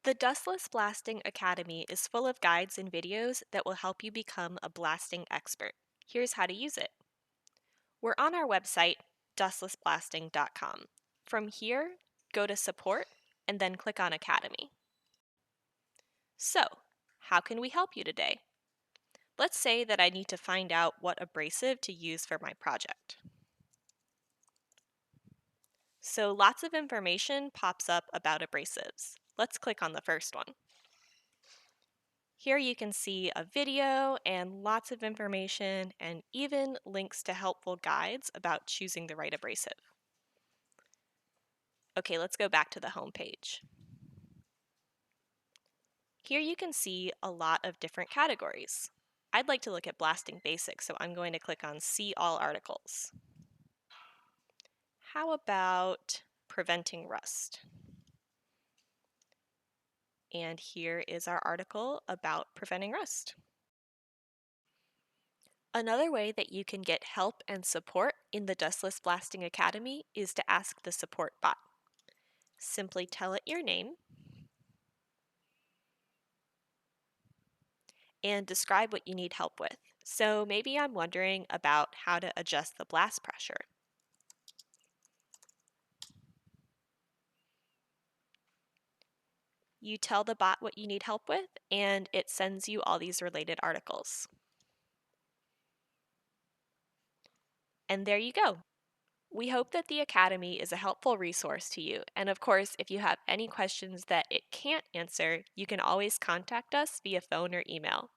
The Dustless Blasting Academy is full of guides and videos that will help you become a blasting expert. Here's how to use it. We're on our website, dustlessblasting.com. From here, go to Support and then click on Academy. So, how can we help you today? Let's say that I need to find out what abrasive to use for my project. So lots of information pops up about abrasives. Let's click on the first one. Here you can see a video and lots of information and even links to helpful guides about choosing the right abrasive. Okay, let's go back to the home page. Here you can see a lot of different categories. I'd like to look at blasting basics, so I'm going to click on See All Articles. How about preventing rust? And here is our article about preventing rust. Another way that you can get help and support in the Dustless Blasting Academy is to ask the support bot. Simply tell it your name and describe what you need help with. So maybe I'm wondering about how to adjust the blast pressure. You tell the bot what you need help with, and it sends you all these related articles. And there you go. We hope that the Academy is a helpful resource to you. And of course, if you have any questions that it can't answer, you can always contact us via phone or email.